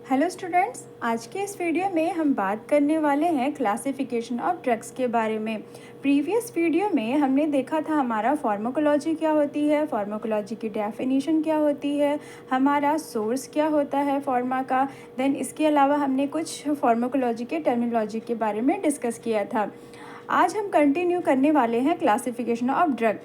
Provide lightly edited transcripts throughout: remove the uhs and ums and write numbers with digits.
Hello students, आज के इस वीडियो में हम बात करने वाले हैं क्लासिफिकेशन ऑफ ड्रग्स के बारे में। प्रीवियस वीडियो में हमने देखा था हमारा फार्माकोलॉजी क्या होती है, फार्माकोलॉजी की डेफिनेशन क्या होती है, हमारा सोर्स क्या होता है फार्मा का। देन इसके अलावा हमने कुछ फार्माकोलॉजी के टर्मिनोलॉजी के बारे में डिस्कस किया था। आज हम कंटिन्यू करने वाले हैं क्लासिफिकेशन ऑफ ड्रग।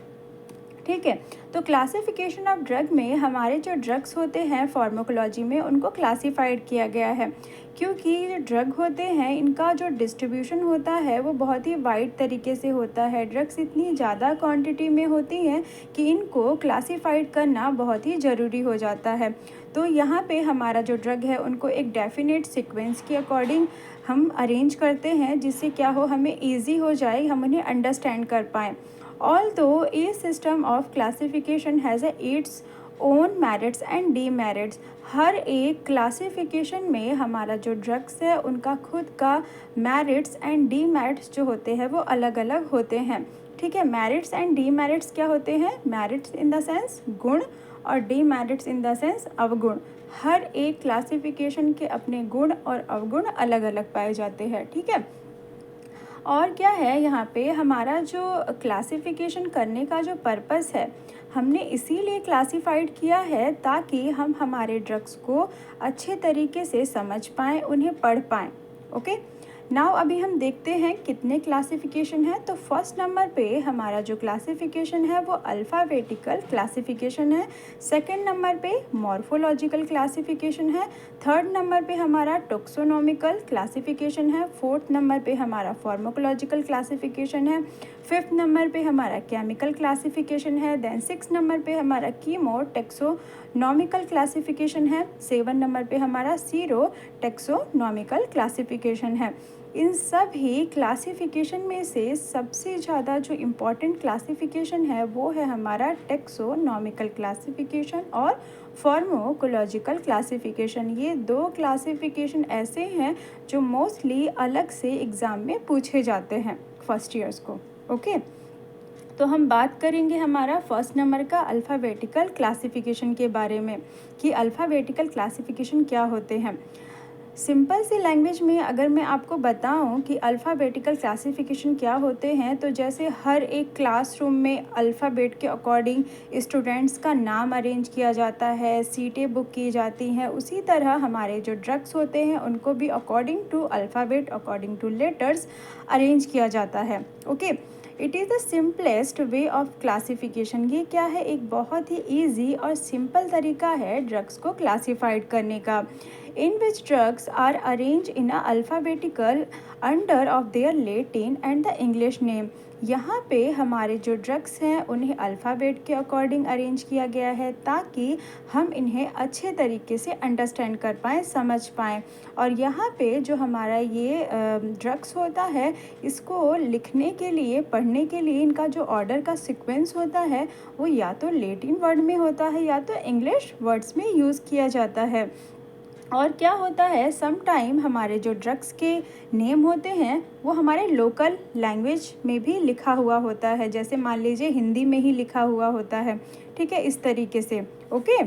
ठीक है, तो क्लासिफिकेशन ऑफ ड्रग में हमारे जो ड्रग्स होते हैं फार्माकोलॉजी में उनको क्लासिफाइड किया गया है, क्योंकि जो ड्रग होते हैं इनका जो डिस्ट्रीब्यूशन होता है वो बहुत ही वाइड तरीके से होता है। ड्रग्स इतनी ज़्यादा क्वांटिटी में होती हैं कि इनको क्लासिफाइड करना बहुत ही ज़रूरी हो जाता है। तो यहाँ पे हमारा जो ड्रग है उनको एक डेफिनेट सीक्वेंस के अकॉर्डिंग हम अरेंज करते हैं, जिससे क्या हो हमें ईजी हो जाए, हम उन्हें अंडरस्टैंड कर पाएँ। Although each system of classification has its own merits and demerits, हर एक क्लासिफिकेशन में हमारा जो ड्रग्स है उनका खुद का मेरिट्स एंड डीमेरिट्स जो होते हैं वो अलग अलग होते हैं। ठीक है, मेरिट्स एंड डीमेरिट्स क्या होते हैं? मेरिट्स इन द सेंस गुण और डीमेरिट्स इन द सेंस अवगुण। हर एक क्लासिफिकेशन के अपने गुण और अवगुण अलग अलग पाए जाते हैं। ठीक है, और क्या है यहाँ पे हमारा जो क्लासिफिकेशन करने का जो पर्पस है, हमने इसीलिए क्लासिफाइड किया है ताकि हम हमारे ड्रग्स को अच्छे तरीके से समझ पाएँ, उन्हें पढ़ पाएँ। ओके, नाउ अभी हम देखते हैं कितने क्लासिफिकेशन है। तो फर्स्ट नंबर पे हमारा जो क्लासिफिकेशन है वो अल्फ़ाबेटिकल क्लासिफिकेशन है। सेकंड नंबर पे मॉर्फोलॉजिकल क्लासिफिकेशन है। थर्ड नंबर पे हमारा टोक्सोनॉमिकल क्लासिफिकेशन है। फोर्थ नंबर पे हमारा फार्माकोलॉजिकल क्लासिफिकेशन है। फिफ्थ नंबर पे हमारा केमिकल क्लासिफिकेशन है। देन सिक्स नंबर पे हमारा कीमो टेक्सोनॉमिकल क्लासिफिकेशन है। सेवन नंबर पे हमारा सीरो टेक्सोनॉमिकल क्लासिफिकेशन है। इन सभी क्लासिफिकेशन में से सबसे ज़्यादा जो इम्पॉर्टेंट क्लासिफिकेशन है वो है हमारा टेक्सोनॉमिकल क्लासिफिकेशन और फार्माकोलॉजिकल क्लासिफिकेशन। ये दो क्लासिफिकेशन ऐसे हैं जो मोस्टली अलग से एग्ज़ाम में पूछे जाते हैं फर्स्ट ईयर्स को। ओके, तो हम बात करेंगे हमारा फर्स्ट नंबर का अल्फ़ाबेटिकल क्लासिफिकेशन के बारे में कि अल्फ़ाबेटिकल क्लासिफिकेशन क्या होते हैं। सिंपल सी लैंग्वेज में अगर मैं आपको बताऊं कि अल्फ़ाबेटिकल क्लासिफिकेशन क्या होते हैं, तो जैसे हर एक क्लासरूम में अल्फ़ाबेट के अकॉर्डिंग स्टूडेंट्स का नाम अरेंज किया जाता है, सीटें बुक की जाती हैं, उसी तरह हमारे जो ड्रग्स होते हैं उनको भी according to alphabet, according to letters arrange किया जाता है। Okay, it is the simplest way of classification. ये क्या है? एक बहुत ही ईजी और सिंपल तरीका है ड्रग्स को क्लासिफाइड करने का। In which drugs are arrange in a alphabetical under of their Latin and the English name. यहाँ पे हमारे जो ड्रग्स हैं उन्हें अल्फ़ाबेट के अकॉर्डिंग अरेंज किया गया है ताकि हम इन्हें अच्छे तरीके से अंडरस्टैंड कर पाएँ, समझ पाएँ। और यहाँ पे जो हमारा ये ड्रग्स होता है, इसको लिखने के लिए, पढ़ने के लिए इनका जो ऑर्डर का सीक्वेंस होता है वो या तो लैटिन वर्ड में होता है या तो इंग्लिश वर्ड्स में यूज़ किया जाता है। और क्या होता है, सम टाइम हमारे जो ड्रग्स के नेम होते हैं वो हमारे लोकल लैंग्वेज में भी लिखा हुआ होता है, जैसे मान लीजिए हिंदी में ही लिखा हुआ होता है। ठीक है, इस तरीके से। ओके,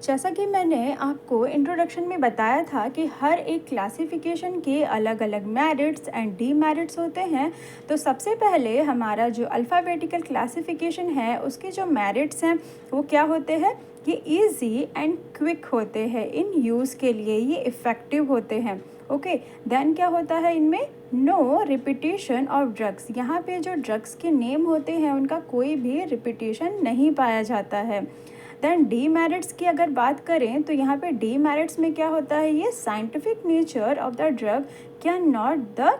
जैसा कि मैंने आपको इंट्रोडक्शन में बताया था कि हर एक क्लासिफिकेशन के अलग अलग मेरिट्स एंड डीमेरिट्स होते हैं। तो सबसे पहले हमारा जो अल्फ़ाबेटिकल क्लासिफिकेशन है उसके जो मेरिट्स हैं वो क्या होते हैं? ये इजी एंड क्विक होते हैं इन यूज़ के लिए, ये इफ़ेक्टिव होते हैं। ओके, देन क्या होता है इनमें? No repetition of drugs. यहाँ पे जो ड्रग्स के नेम होते हैं उनका कोई भी रिपीटेशन नहीं पाया जाता है। दैन डीमेरिट्स की अगर बात करें तो यहाँ पे डीमेरिट्स में क्या होता है? ये scientific nature of the drug can not the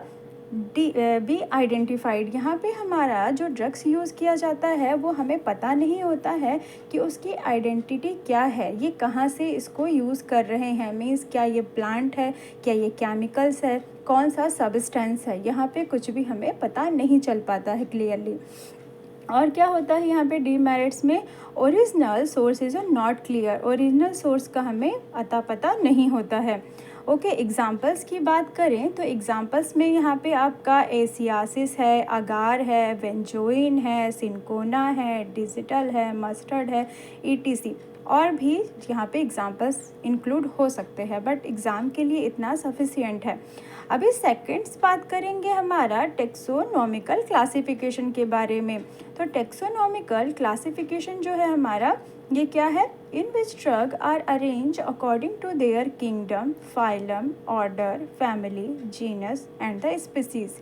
be identified. यहाँ पे हमारा जो ड्रग्स यूज़ किया जाता है वो हमें पता नहीं होता है कि उसकी आइडेंटिटी क्या है, ये कहाँ से इसको यूज़ कर रहे हैं। मीन्स क्या ये प्लांट है, क्या ये केमिकल्स है, कौन सा सब्सटेंस है, यहाँ पे कुछ भी हमें पता नहीं चल पाता है क्लियरली। और क्या होता है यहाँ पे डीमेरिट्स में? Original source is not clear. Original source का हमें अता पता नहीं होता है। ओके, एग्जांपल्स की बात करें तो एग्जांपल्स में यहाँ पे आपका एसियासिस है, अगार है, वेंजोइन है, सिनकोना है, डिजिटल है, मस्टर्ड है, ईटीसी। और भी यहाँ पे एग्जांपल्स इंक्लूड हो सकते हैं, बट एग्ज़ाम के लिए इतना सफिशिएंट है। अभी सेकंड्स बात करेंगे हमारा टेक्सोनॉमिकल क्लासिफिकेशन के बारे में। तो टेक्सोनॉमिकल क्लासिफिकेशन जो है हमारा, ये क्या है? In which drug are arrange according to their kingdom, phylum, order, family, genus and the species.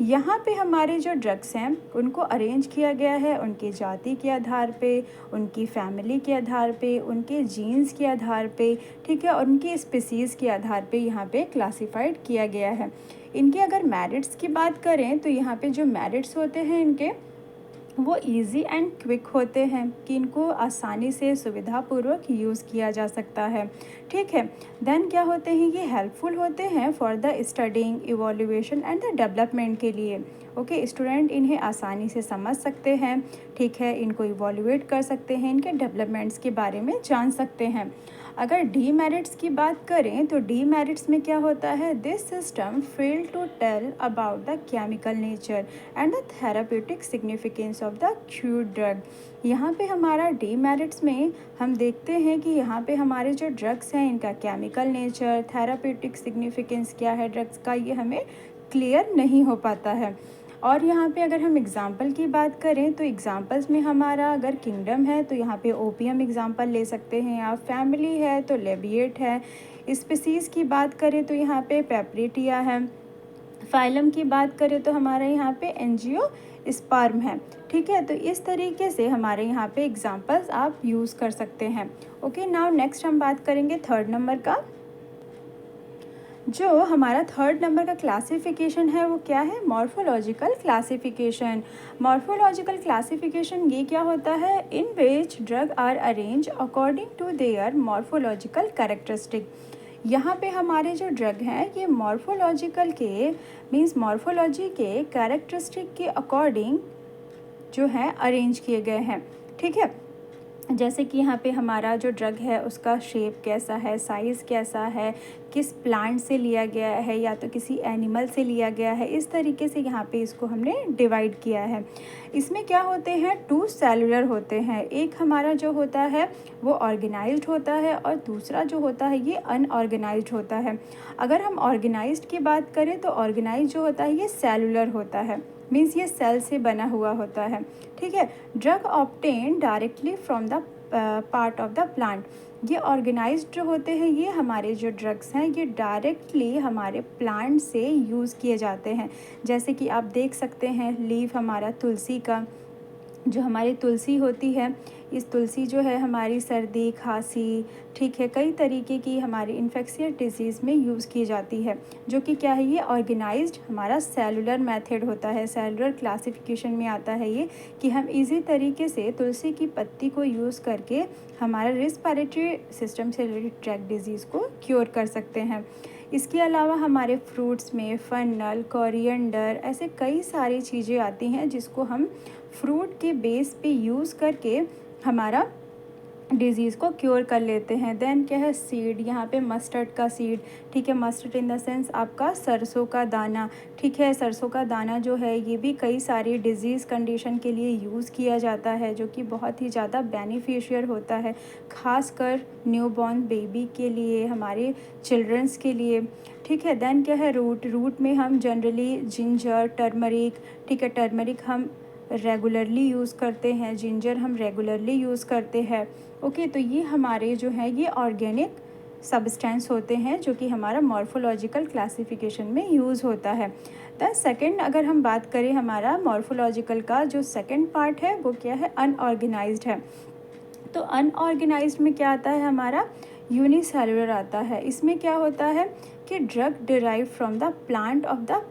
यहाँ पे हमारे जो ड्रग्स हैं उनको अरेंज किया गया है उनकी जाति के आधार पे, उनकी फैमिली के आधार पे, उनके जीन्स के आधार पे, ठीक है, और उनकी स्पीसीज़ के आधार पे यहाँ पे क्लासिफाइड किया गया है। इनके अगर मेरिट्स की बात करें तो यहाँ पे जो मेरिट्स होते हैं इनके, वो इजी एंड क्विक होते हैं कि इनको आसानी से सुविधापूर्वक यूज़ किया जा सकता है, ठीक है। देन क्या होते हैं, ये हेल्पफुल होते हैं for the studying, evolution and the development के लिए। ओके, स्टूडेंट इन्हें आसानी से समझ सकते हैं, ठीक है, इनको इवोल्यूएट कर सकते हैं, इनके डेवलपमेंट्स के बारे में जान सकते हैं। अगर डीमेरिट्स की बात करें तो डीमेरिट्स में क्या होता है, this system fail to tell about the chemical nature and the therapeutic significance of the cured drug. यहाँ पे हमारा डीमेरिट्स में हम देखते हैं कि यहाँ पे हमारे जो ड्रग्स हैं इनका केमिकल नेचर, थेराप्यूटिक सिग्निफिकेंस क्या है ड्रग्स का, ये हमें क्लियर नहीं हो पाता है। और यहाँ पे अगर हम एग्ज़ाम्पल की बात करें तो एग्ज़ाम्पल्स में हमारा अगर किंगडम है तो यहाँ पे ओपियम एग्ज़ाम्पल ले सकते हैं, या फैमिली है तो लेबिएट है, स्पीसीज़ की बात करें तो यहाँ पे पेपरेटिया है, फाइलम की बात करें तो हमारे यहाँ पे एंजियोस्पर्म है, ठीक है। तो इस तरीके से हमारे यहाँ पे एग्ज़ाम्पल्स आप यूज़ कर सकते हैं। ओके, नाउ नेक्स्ट हम बात करेंगे थर्ड नंबर का। जो हमारा थर्ड नंबर का क्लासिफिकेशन है वो क्या है, मॉर्फोलॉजिकल क्लासिफिकेशन। मॉर्फोलॉजिकल क्लासिफिकेशन ये क्या होता है, in which drug are arrange according to their morphological characteristic. यहाँ पे हमारे जो ड्रग हैं ये मॉर्फोलॉजिकल के मीन्स मॉर्फोलॉजी के कैरेक्टरिस्टिक के अकॉर्डिंग जो है अरेंज किए गए हैं, ठीक है। जैसे कि यहाँ पे हमारा जो ड्रग है उसका शेप कैसा है, साइज़ कैसा है, किस प्लांट से लिया गया है या तो किसी एनिमल से लिया गया है, इस तरीके से यहाँ पे इसको हमने डिवाइड किया है। इसमें क्या होते हैं, 2 सेलुलर होते हैं, एक हमारा जो होता है वो ऑर्गेनाइज्ड होता है और दूसरा जो होता है ये अनऑर्गेनाइज्ड होता है। अगर हम ऑर्गेनाइज्ड की बात करें तो ऑर्गेनाइज्ड जो होता है ये सेलुलर होता है, मीन्स ये सेल से बना हुआ होता है, ठीक है। Drug obtain directly from the part of the plant. ये ऑर्गेनाइज्ड जो होते हैं ये हमारे जो ड्रग्स हैं ये डायरेक्टली हमारे प्लांट से यूज़ किए जाते हैं। जैसे कि आप देख सकते हैं लीफ हमारा तुलसी का, जो हमारी तुलसी होती है, इस तुलसी जो है हमारी सर्दी, खांसी, ठीक है, कई तरीके की हमारी इन्फेक्शियस डिजीज़ में यूज़ की जाती है, जो कि क्या है, ये ऑर्गेनाइज्ड हमारा सेलुलर मेथड होता है, सेलुलर क्लासिफिकेशन में आता है ये, कि हम इजी तरीके से तुलसी की पत्ती को यूज़ करके हमारा रेस्पिरेटरी सिस्टम से रिलेटेड ट्रैक डिजीज़ को क्योर कर सकते हैं। इसके अलावा हमारे फ्रूट्स में फन्नल, कोरिएंडर, ऐसे कई सारी चीज़ें आती हैं जिसको हम फ्रूट के बेस पे यूज़ करके हमारा डिज़ीज़ को क्योर कर लेते हैं। देन क्या है, सीड, यहाँ पे मस्टर्ड का सीड, ठीक है, मस्टर्ड इन द सेंस आपका सरसों का दाना, ठीक है, सरसों का दाना जो है ये भी कई सारी डिज़ीज़ कंडीशन के लिए यूज़ किया जाता है, जो कि बहुत ही ज़्यादा बेनिफिशियल होता है, ख़ासकर न्यूबॉर्न बेबी के लिए, हमारे चिल्ड्रंस के लिए, ठीक है। देन क्या है, रूट में हम जनरली जिंजर, टर्मरिक, ठीक है, टर्मरिक हम रेगुलरली यूज़ करते हैं, जिंजर हम रेगुलरली यूज़ करते हैं। ओके, तो ये हमारे जो है ये ऑर्गेनिक सब्सटेंस होते हैं जो कि हमारा मॉर्फोलॉजिकल क्लासिफिकेशन में यूज़ होता है। द सेकंड अगर हम बात करें हमारा मॉर्फोलॉजिकल का जो सेकंड पार्ट है वो क्या है, अनऑर्गेनाइज्ड है। तो अनऑर्गेनाइज्ड में क्या आता है हमारा, यूनिसेलुलर आता है। इसमें क्या होता है कि drug derive from the plant of the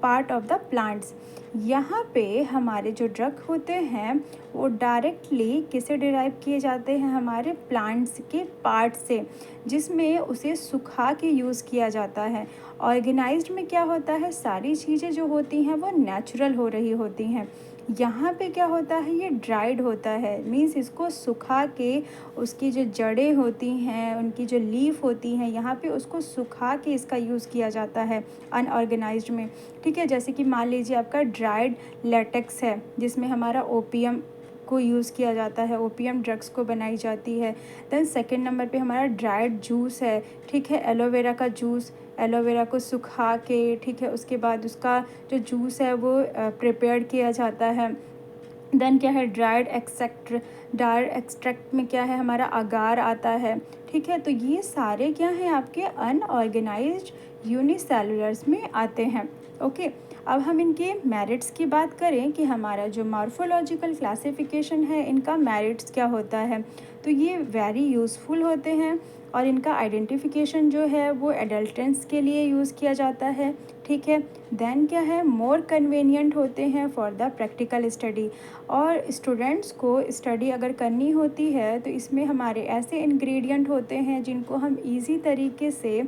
part of the plants. यहाँ पे हमारे जो ड्रग होते हैं वो डायरेक्टली किसे डिराइव किए जाते हैं, हमारे प्लांट्स के पार्ट से, जिसमें उसे सुखा के यूज़ किया जाता है। ऑर्गेनाइज्ड में क्या होता है, सारी चीज़ें जो होती हैं वो नेचुरल हो रही होती हैं। यहाँ पे क्या होता है, ये ड्राइड होता है, मीन्स इसको सुखा के उसकी जो जड़ें होती हैं, उनकी जो लीफ होती हैं, यहाँ पे उसको सुखा के इसका यूज़ किया जाता है अनऑर्गेनाइज्ड में, ठीक है। जैसे कि मान लीजिए आपका ड्राइड लेटेक्स है जिसमें हमारा ओपियम को यूज़ किया जाता है, ओपीएम ड्रग्स को बनाई जाती है। देन सेकंड नंबर पे हमारा ड्राइड जूस है, ठीक है, एलोवेरा का जूस, एलोवेरा को सुखा के, ठीक है, उसके बाद उसका जो जूस है वो प्रिपेयर किया जाता है। देन क्या है, ड्राई एक्सट्रैक्ट में क्या है, हमारा अगार आता है, ठीक है। तो ये सारे क्या हैं, आपके अनऑर्गेनाइज्ड यूनिसेलुलर्स में आते हैं। ओके, अब हम इनके मेरिट्स की बात करें कि हमारा जो मॉर्फोलॉजिकल क्लासिफिकेशन है, इनका मेरिट्स क्या होता है, तो ये वेरी यूज़फुल होते हैं और इनका आइडेंटिफिकेशन जो है वो एडल्टेंस के लिए यूज़ किया जाता है, ठीक है। देन क्या है, मोर कन्वीनियंट होते हैं फॉर द प्रैक्टिकल स्टडी, और स्टूडेंट्स को स्टडी अगर करनी होती है तो इसमें हमारे ऐसे इंग्रेडिएंट होते हैं जिनको हम इजी तरीके से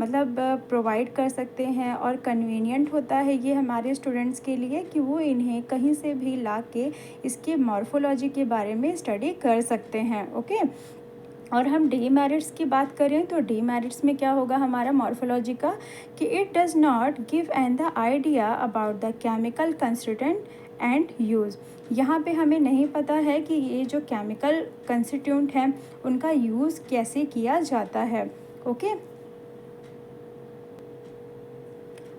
मतलब प्रोवाइड कर सकते हैं, और कन्वीनियंट होता है ये हमारे स्टूडेंट्स के लिए कि वो इन्हें कहीं से भी ला के इसके मॉर्फोलॉजी के बारे में स्टडी कर सकते हैं। ओके, और हम डीमेरिट्स की बात करें तो डीमेरिट्स में क्या होगा हमारा मॉर्फोलॉजी का, कि it does not give an the idea about the chemical constituent and use. यहाँ पे हमें नहीं पता है कि ये जो केमिकल कंस्टिट्यूएंट हैं उनका यूज़ कैसे किया जाता है। ओके,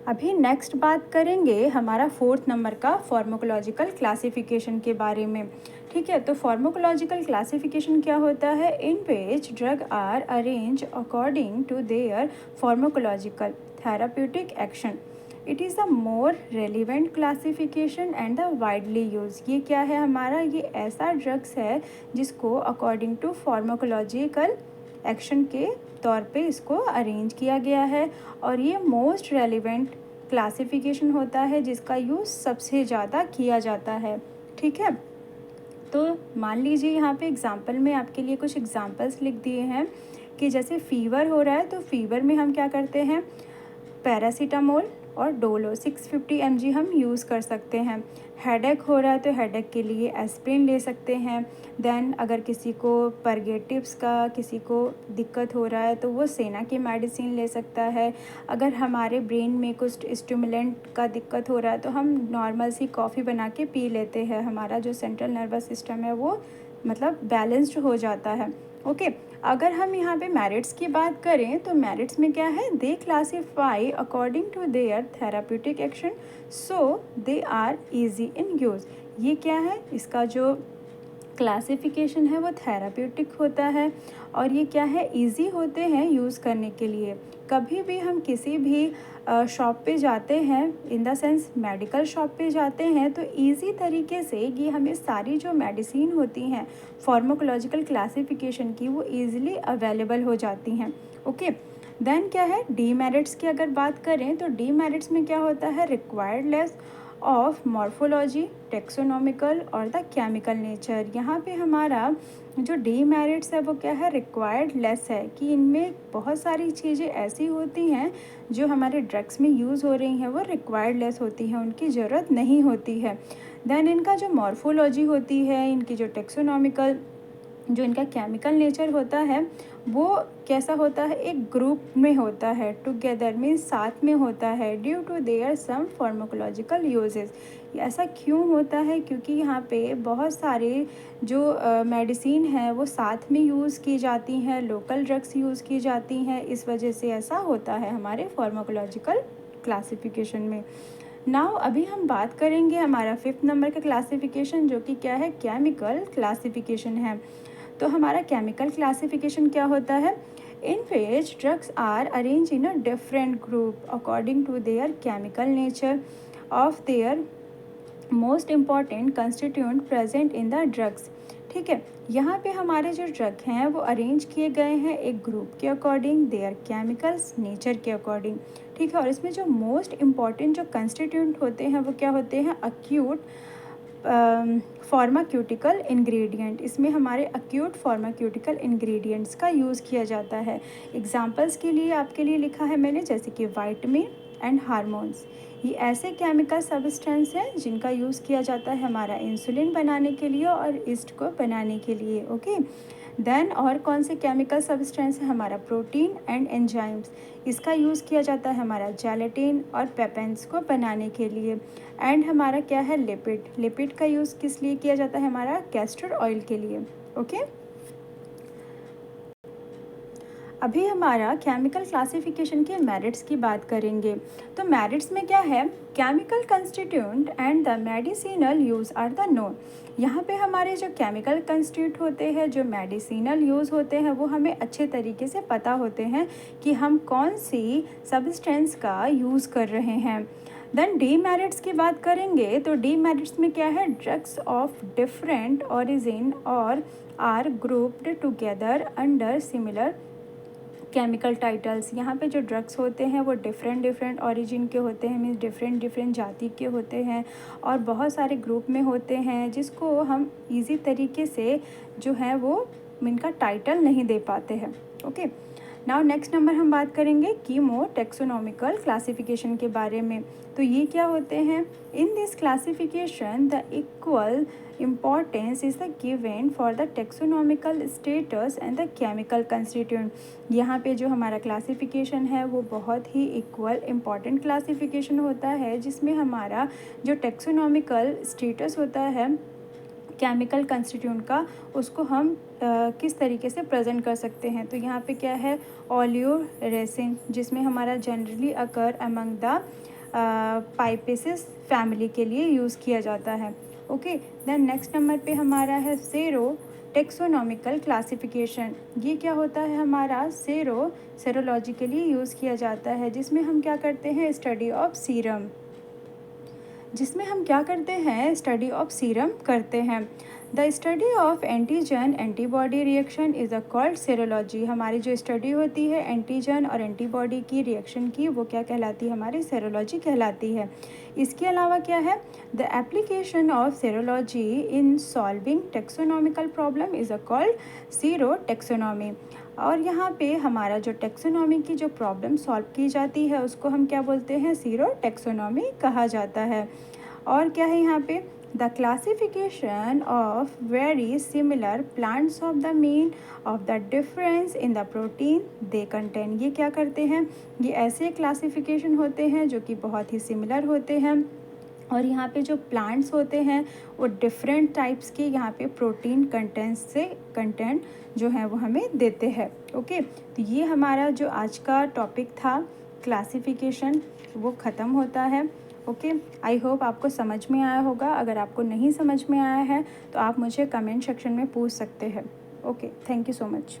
अभी नेक्स्ट बात करेंगे हमारा फोर्थ नंबर का फार्माकोलॉजिकल क्लासिफिकेशन के बारे में, ठीक है। तो फार्माकोलॉजिकल क्लासिफिकेशन क्या होता है, in which drug are arrange according to their pharmacological therapeutic action. It is the more relevant classification and the widely use. ये क्या है हमारा, ये ऐसा ड्रग्स है जिसको अकॉर्डिंग टू फार्माकोलॉजिकल एक्शन के तौर पे इसको अरेंज किया गया है, और ये मोस्ट रेलिवेंट क्लासिफिकेशन होता है जिसका यूज़ सबसे ज़्यादा किया जाता है, ठीक है। तो मान लीजिए यहाँ पे एग्जांपल में आपके लिए कुछ एग्जांपल्स लिख दिए हैं कि जैसे फ़ीवर हो रहा है तो फ़ीवर में हम क्या करते हैं, पैरासीटामोल और डोलो 650 mg हम यूज़ कर सकते हैं। हेडेक हो रहा है तो हेडेक के लिए एस्प्रिन ले सकते हैं। देन अगर किसी को परगेटिव्स का, किसी को दिक्कत हो रहा है तो वो सेना की मेडिसिन ले सकता है। अगर हमारे ब्रेन में कुछ स्टिमुलेंट का दिक्कत हो रहा है तो हम नॉर्मल सी कॉफ़ी बना के पी लेते हैं, हमारा जो सेंट्रल नर्वस सिस्टम है वो मतलब बैलेंस्ड हो जाता है। ओके, अगर हम यहाँ पे मेरिट्स की बात करें तो मेरिट्स में क्या है, they classify according to their therapeutic action, so they are easy in use. ये क्या है, इसका जो क्लासिफिकेशन है वो थेराप्यूटिक होता है, और ये क्या है, इजी होते हैं यूज़ करने के लिए। कभी भी हम किसी भी शॉप पे जाते हैं, in the sense medical shop पे जाते हैं, तो इजी तरीके से ये हमें सारी जो मेडिसिन होती हैं फार्माकोलॉजिकल क्लासिफिकेशन की वो ईज़िली अवेलेबल हो जाती हैं। ओके, देन क्या है, डीमेरिट्स की अगर बात करें तो डीमेरिट्स में क्या होता है, required less of morphology, taxonomical और द केमिकल नेचर। यहाँ पे हमारा जो डीमेरिट्स है वो क्या है, रिक्वायर्ड लेस है, कि इनमें बहुत सारी चीज़ें ऐसी होती हैं जो हमारे ड्रग्स में यूज़ हो रही हैं वो रिक्वायर्ड लेस होती हैं, उनकी ज़रूरत नहीं होती है। देन इनका जो मॉर्फोलॉजी होती है, इनकी जो टेक्सोनॉमिकल, जो इनका केमिकल नेचर होता है वो कैसा होता है, एक ग्रुप में होता है, टुगेदर में साथ में होता है, due to their some pharmacological uses. ऐसा क्यों होता है, क्योंकि यहाँ पे बहुत सारे जो मेडिसिन है वो साथ में यूज़ की जाती हैं, लोकल ड्रग्स यूज़ की जाती हैं, इस वजह से ऐसा होता है हमारे फार्माकोलॉजिकल क्लासिफिकेशन में। नाउ अभी हम बात करेंगे हमारा फिफ्थ नंबर का क्लासिफिकेशन, जो कि क्या है, केमिकल क्लासिफिकेशन है। तो हमारा केमिकल क्लासिफिकेशन क्या होता है, in which drugs are arrange in a different group according to their chemical nature of their most important constituent present in the drugs. ठीक है, यहाँ पे हमारे जो ड्रग हैं वो अरेंज किए गए हैं एक ग्रुप के अकॉर्डिंग, देयर केमिकल्स नेचर के अकॉर्डिंग। ठीक है, और इसमें जो मोस्ट इम्पॉर्टेंट जो कंस्टिट्यूएंट होते हैं वो क्या होते हैं, अक्यूट फार्माक्यूटिकल इंग्रेडिएंट। इसमें हमारे अक्यूट फार्माक्यूटिकल इंग्रेडिएंट्स का यूज़ किया जाता है। एग्जांपल्स के लिए आपके लिए लिखा है मैंने, जैसे कि वाइटामिन एंड हार्मोन्स। ये ऐसे केमिकल सब्सटेंस हैं जिनका यूज़ किया जाता है हमारा इंसुलिन बनाने के लिए और ईस्ट को बनाने के लिए। ओके, देन और कौन से केमिकल सब्सटेंस है हमारा प्रोटीन एंड एंजाइम्स, इसका यूज़ किया जाता है हमारा जेलेटिन और पेपेंस को बनाने के लिए। एंड हमारा क्या है लिपिड, लिपिड का यूज़ किस लिए किया जाता है हमारा कैस्टर ऑयल के लिए। ओके अभी हमारा केमिकल क्लासिफिकेशन के मेरिट्स की बात करेंगे। तो मेरिट्स में क्या है, chemical constituent and the medicinal use are the known. यहाँ पे हमारे जो केमिकल कंस्टिट्यूट होते हैं, जो मेडिसिनल यूज़ होते हैं, वो हमें अच्छे तरीके से पता होते हैं कि हम कौन सी सब्सटेंस का यूज़ कर रहे हैं। देन डीमेरिट्स की बात करेंगे तो डीमेरिट्स में क्या है, ड्रग्स ऑफ डिफरेंट ओरिजिन और are grouped together under similar chemical titles. यहाँ पे जो ड्रग्स होते हैं वो डिफरेंट ओरिजिन के होते हैं, मीन्स डिफरेंट जाति के होते हैं और बहुत सारे ग्रुप में होते हैं, जिसको हम इजी तरीके से जो है वो इनका टाइटल नहीं दे पाते हैं। ओके नाउ नेक्स्ट नंबर हम बात करेंगे कीमो टेक्सोनॉमिकल क्लासिफिकेशन के बारे में। तो ये क्या होते हैं, in this classification the equal importance is the given for the taxonomical status and the chemical constituent। यहाँ पे जो हमारा क्लासिफिकेशन है वो बहुत ही इक्वल इम्पॉर्टेंट क्लासिफिकेशन होता है, जिसमें हमारा जो टेक्सोनॉमिकल स्टेटस होता है केमिकल कंस्टिट्यूएंट का, उसको हम किस तरीके से प्रेजेंट कर सकते हैं। तो यहाँ पे क्या है, ओलियोरेसिन, जिसमें हमारा generally occur among the piperaceae family के लिए यूज़ किया जाता है। ओके देन नेक्स्ट नंबर पे हमारा है सेरो टेक्सोनॉमिकल क्लासिफिकेशन। ये क्या होता है हमारा, सेरोलॉजी के लिए यूज़ किया जाता है, जिसमें हम क्या करते हैं, स्टडी ऑफ सीरम, जिसमें हम क्या करते हैं, स्टडी ऑफ सीरम करते हैं। The study of antigen antibody reaction is a called serology. हमारी जो स्टडी होती है एंटीजन और एंटीबॉडी की रिएक्शन की, वो क्या कहलाती है, हमारी सेरोलॉजी कहलाती है। इसके अलावा क्या है, the application of serology in solving taxonomical problem is a called serotaxonomy. और यहाँ पे हमारा जो टेक्सोनॉमी की जो प्रॉब्लम सॉल्व की जाती है उसको हम क्या बोलते हैं, सीरो टेक्सोनॉमी कहा जाता है। और क्या है यहाँ पे, the classification of very similar plants of the mean of the difference in the protein they contain. ये क्या करते हैं, ये ऐसे क्लासिफिकेशन होते हैं जो कि बहुत ही सिमिलर होते हैं, और यहाँ पे जो प्लांट्स होते हैं वो डिफरेंट टाइप्स के यहाँ पे प्रोटीन कंटेंट जो है वो हमें देते हैं। ओके तो ये हमारा जो आज का टॉपिक था क्लासिफिकेशन, वो ख़त्म होता है। ओके आई होप आपको समझ में आया होगा। अगर आपको नहीं समझ में आया है तो आप मुझे कमेंट सेक्शन में पूछ सकते हैं। Okay thank you so much.